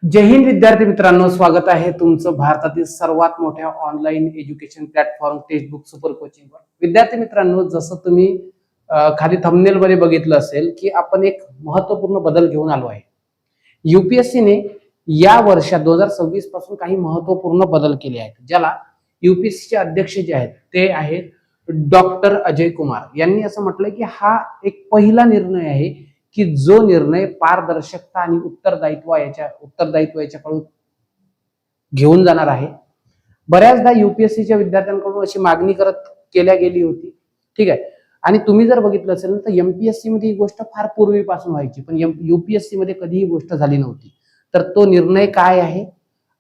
जय हिंद विद्यार्थी मित्रांनो, स्वागत आहे तुमचं भारतातील सर्वात मोठ्या online education platform textbook super कोचिंगवर। विद्यार्थी मित्रांनो, जसं तुम्ही खाली थंबनेल मध्ये बघितलं असेल की आपण एक महत्त्वपूर्ण बदल घेऊन आलो आहे। यूपीएससी ने या वर्षात 2026 पासून काही महत्त्वपूर्ण बदल केले आहेत, ज्याला यूपीएससी चे अध्यक्ष जे आहेत ते आहेत डॉक्टर अजय कुमार यांनी असं म्हटलंय की हा एक पहिला निर्णय आहे की जो निर्णय पारदर्शकता आणि उत्तरदायित्वाकडून घेऊन जाणार आहे। बऱ्याचदा यूपीएससीच्या विद्यार्थ्यांकडून अशी मागणी केल्या गेली होती, ठीक आहे। आणि तुम्ही जर बघितलं असेल तर एमपीएससी मध्ये ही गोष्ट फार पूर्वीपासून व्हायची, पण यूपीएससी मध्ये कधी ही गोष्ट झाली नव्हती। तर तो निर्णय काय आहे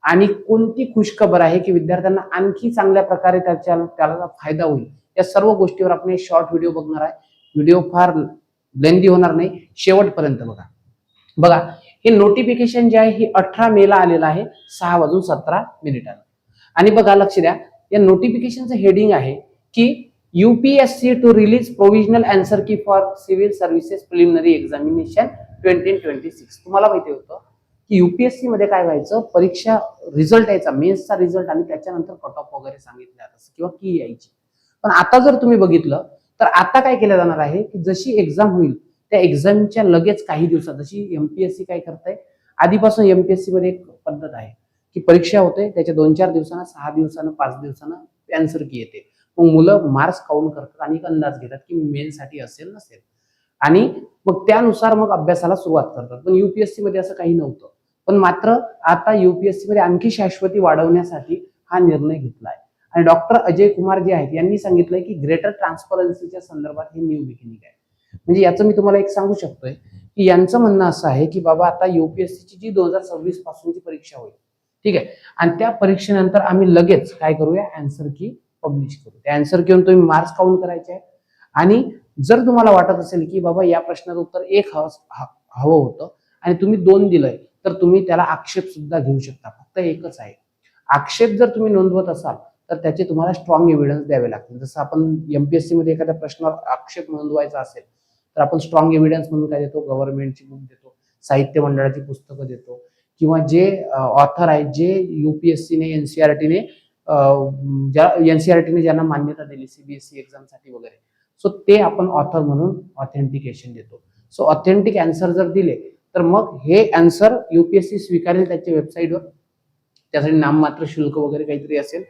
आणि कोणती खुशखबर आहे की विद्यार्थ्यांना आणखी चांगल्या प्रकारे त्याला फायदा होईल, या सर्व गोष्टीवर आपण एक शॉर्ट व्हिडिओ बघणार आहे। व्हिडिओ फार लेंदी होणार नाही, शेवटपर्यंत बघा। हे नोटिफिकेशन जे आहे हे 18 मे ला आलेलं आहे 6:17 आणि बघा, लक्ष द्या, या नोटिफिकेशनचं हेडिंग आहे की UPSC to release provisional answer key for civil services preliminary examination 2026। तुम्हाला माहिती होतं की यूपीएससी मध्ये काय व्हायचं, परीक्षा रिझल्ट यायचा, मेन्सचा रिझल्ट आणि त्याच्यानंतर कट ऑफ वगैरे सांगितलं जातं किंवा की यायची। पण आता जर तुम्ही बघितलं तर आता काय केलं जाणार आहे की जशी एक्झाम होईल त्या एक्झामच्या लगेच काही दिवसात, जशी एमपीएससी काय करते, आधीपासून एमपीएससी मध्ये एक पद्धत आहे की परीक्षा होते, त्याच्या 2-4 दिवसांना, 6 दिवसांना, 5 दिवसांना आन्सर की येते। मग मुलं मार्क्स काउंट करतात आणि एक अंदाज घेतात की मेन्स साठी असेल नसेल, आणि मग त्यानुसार मग अभ्यासाला सुरुवात करतात। पण यूपीएससी मध्ये असं काही नव्हतं, पण मात्र आता यूपीएससी मध्ये आणखी शाश्वती वाढवण्यासाठी हा निर्णय घेतला आहे। आणि डॉक्टर अजय कुमार जे आहेत यांनी सांगितलंय की ग्रेटर ट्रान्सपरन्सीच्या संदर्भात हे न्यू बिगिनिंग आहे। म्हणजे याचं मी तुम्हाला एक सांगू शकतोय की यांचं म्हणणं असं आहे की बाबा, आता यूपीएससीची जी 2026 पासूनची परीक्षा होईल, ठीक आहे, आणि त्या परीक्षेनंतर आम्ही लगेच काय करूया, आन्सर की पब्लिश करू। त्या आन्सर घेऊन तुम्ही मार्क्स काउंट करायचे आहे, आणि जर तुम्हाला वाटत असेल की बाबा या प्रश्नाचं उत्तर 1 हवं होतं आणि तुम्ही 2 दिलंय, तर तुम्ही त्याला आक्षेप सुद्धा घेऊ शकता। फक्त एकच आहे, आक्षेप जर तुम्ही नोंदवत असाल तर त्याचे तुम्हाला स्ट्रॉंग एव्हिडन्स द्यावे लागतील। जसं आपण एमपीएससी मध्ये एखाद्या प्रश्नावर आक्षेप नोंदवायचा असेल तर आपण स्ट्रॉंग एव्हिडन्स म्हणून काय देतो, गव्हर्नमेंटची बुक देतो, साहित्य मंडळाची पुस्तकं देतो, किंवा जे ऑथर आहेत, जे यूपीएससीने एनसीईआरटीने ज्यांना मान्यता दिली सीबीएसई एक्झामसाठी वगैरे, सो ते आपण ऑथर म्हणून ऑथेंटिकेशन देतो। सो ऑथेंटिक आन्सर जर दिले तर मग हे आन्सर यूपीएससी स्वीकारेल त्याच्या वेबसाईटवर, त्यासाठी नाममात्र शुल्क वगैरे काहीतरी असेल,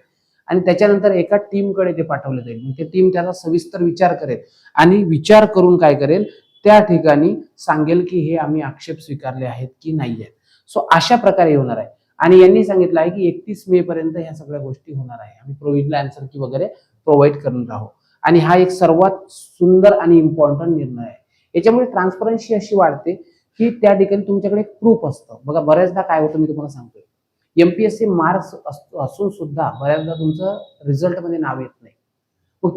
आणि त्याच्यानंतर एका टीमकडे ते पाठवले जाईल। ते टीम त्याचा सविस्तर विचार करेल आणि विचार करून काय करेल, त्या ठिकाणी सांगेल की हे आम्ही आक्षेप स्वीकारले आहेत की नाही आहेत। सो अशा प्रकारे होणार आहे, आणि यांनी सांगितलं आहे की 31 मे पर्यंत ह्या सगळ्या गोष्टी होणार आहे। आम्ही प्रोव्हिजनल आन्सर की वगैरे प्रोव्हाइड करणार आहोत, आणि हा एक सर्वात सुंदर आणि इम्पॉर्टंट निर्णय आहे। याच्यामुळे ट्रान्सपरन्सी अशी वाढते की त्या ठिकाणी तुमच्याकडे प्रूफ असतं। बघा, बऱ्याचदा काय होतं, मी तुम्हाला सांगतोय, एमपीएससी मार्क्स असून सुद्धा बऱ्याचदा तुमचं रिझल्ट मध्ये नाव येत नाही। मग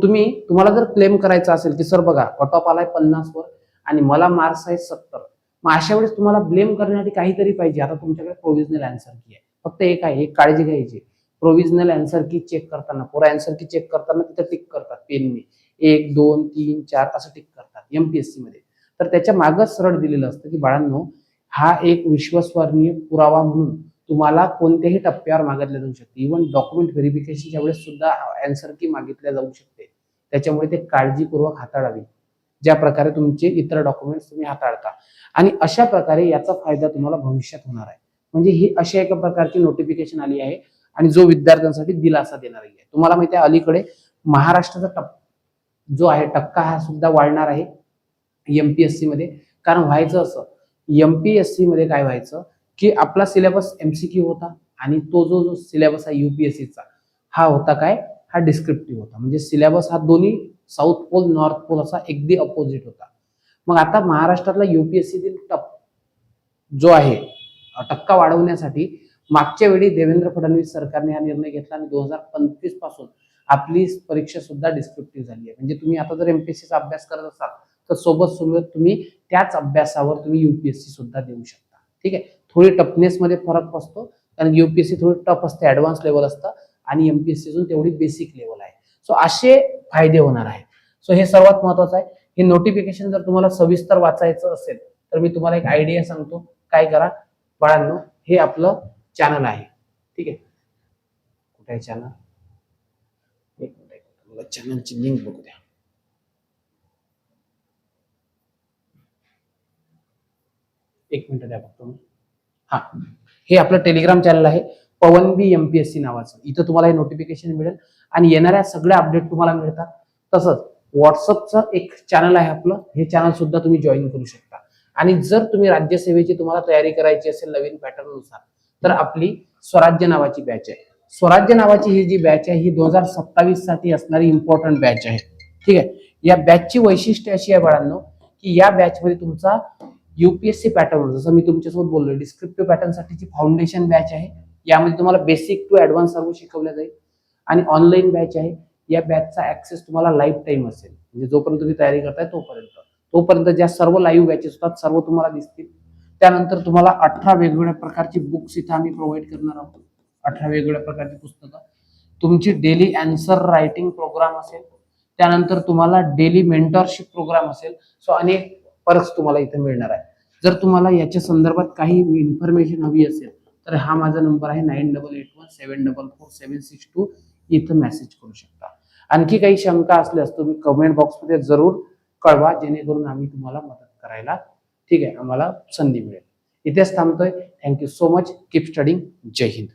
तुम्हाला जर क्लेम करायचं असेल की सर बघा, कट ऑफ आलाय 50 वर आणि मला मार्क्स आहेत 70, मग अशा वेळेस तुम्हाला ब्लेम करण्यासाठी काहीतरी पाहिजे। आता तुमच्याकडे प्रोव्हिजनल आन्सर की आहे, फक्त एक आहे, एक काळजी घ्यायची, प्रोव्हिजनल आन्सर की चेक करताना, पुरा आन्सर की चेक करताना तिथे टिक करतात पेनने, 1 2 3 4 असं टिक करतात एमपीएससी मध्ये। तर त्याच्या मागच सरळ दिलेलं असतं की बाळांनो, हा एक विश्वसनीय पुरावा म्हणून तुम्हाला कोणत्याही टप्प्यावर मागितल्या जाऊ शकते। इव्हन डॉक्युमेंट व्हेरिफिकेशनच्या वेळेस सुद्धा आन्सर की मागितल्या जाऊ शकते। त्याच्यामुळे ते काळजीपूर्वक हाताळावी, ज्या प्रकारे तुमचे इतर डॉक्युमेंट्स तुम्ही हाताळता, आणि अशा प्रकारे याचा फायदा तुम्हाला भविष्यात होणार आहे। म्हणजे ही अशा एका प्रकारची नोटिफिकेशन आली आहे, आणि जो विद्यार्थ्यांसाठी दिलासा देणारी आहे। तुम्हाला माहिती आहे, अलीकडे महाराष्ट्राचा जो आहे टक्का हा सुद्धा वाढणार आहे एमपीएससी मध्ये। कारण व्हायचं असं, एमपीएससी मध्ये काय व्हायचं की आपला सिलेबस एमसीक्यू होता, आणि तो जो सिलेबस आहे यूपीएससीचा हा होता काय, हा डिस्क्रिप्टिव्ह होता। म्हणजे सिलेबस हा दोन्ही साऊथ पोल नॉर्थ पोल असा अगदी अपोजिट होता। मग आता महाराष्ट्रातला यूपीएससीतील जो आहे टक्का वाढवण्यासाठी मागच्या वेळी देवेंद्र फडणवीस सरकारने हा निर्णय घेतला, आणि 2025 पासून आपली परीक्षा सुद्धा डिस्क्रिप्टिव्ह झाली आहे। म्हणजे तुम्ही आता जर एमपीएससीचा अभ्यास करत असाल तर सोबत तुम्ही त्याच अभ्यासावर तुम्ही यूपीएससी सुद्धा देऊ शकता, ठीक आहे। थोडी टफनेस मध्ये फरक असतो, कारण यूपीएससी थोडी टफ असते, ऍडव्हान्स लेवल असतं, आणि एमपीएससी तेवढी बेसिक लेवल आहे। सो असे फायदे होणार आहेत। सो हे सर्वात महत्वाचं आहे। हे नोटिफिकेशन जर तुम्हाला सविस्तर वाचायचं असेल तर मी तुम्हाला एक आयडिया सांगतो, काय करा बाळांनो, हे आपलं चॅनल आहे. ठीक आहे, कुठे आहे चॅनल? एक मिनिट, चॅनलची लिंक बघू द्या. एक मिनिट द्या फक्त मी. हा, हे आपलं टेलिग्राम चॅनल आहे पवन बी MPSC नावाचं. इथं तुम्हाला हे नोटिफिकेशन मिळेल आणि येणाऱ्या सगळ्या अपडेट तुम्हाला मिळतात. तसंच व्हॉट्सअपचं एक चॅनल आहे आपलं, हे चॅनल सुद्धा तुम्ही जॉईन करू शकता. आणि जर तुम्ही राज्यसेवेची तुम्हाला तयारी करायची असेल नवीन पॅटर्न नुसार, तर आपली स्वराज्य नावाची बॅच आहे. स्वराज्य नावाची ही जी बॅच आहे ही 2027 साठी असणारी इम्पॉर्टंट बॅच आहे. ठीक आहे, या बॅचची वैशिष्ट्य अशी आहे बाळांनो, की या बॅच मध्ये तुमचा UPSC पॅटर्न, जसं मी तुमच्यासोबत बोललो, डिस्क्रिप्टिव्ह पॅटर्न साठीची फाउंडेशन बॅच आहे. यामध्ये तुम्हाला बेसिक टू ऍडव्हान्स सर्व शिकवलं जाईल. आणि ऑनलाईन बॅच आहे. या बॅचचा ऍक्सेस तुम्हाला लाईफ टाईम असेल, म्हणजे जोपर्यंत तुम्ही तयारी करताय तोपर्यंत ज्या सर्व लाईव्ह बॅचेस होतात सर्व तुम्हाला दिसतील. त्यानंतर तुम्हाला 18 वेगवेगळ्या प्रकारची बुक्स इथं आम्ही प्रोव्हाइड करणार आहोत. 18 वेगवेगळ्या प्रकारची पुस्तकं. तुमची डेली अँसर रायटिंग प्रोग्राम असेल. त्यानंतर तुम्हाला डेली मेंटरशिप प्रोग्राम असेल. सो अनेक पर्क्स तुम्हाला इथे मिळणार आहे. जर तुम्हाला याच्या संदर्भात काही इन्फॉर्मेशन हवी असेल तर हा माझा नंबर आहे 9881744762. इथं मेसेज करू शकता. आणखी काही शंका असल्यास तुम्ही कमेंट बॉक्समध्ये जरूर कळवा, जेणेकरून आम्ही तुम्हाला मदत करायला, ठीक आहे, आम्हाला संधी मिळेल. इथेच थांबतोय. Thank you so much. Keep studying. जय हिंद.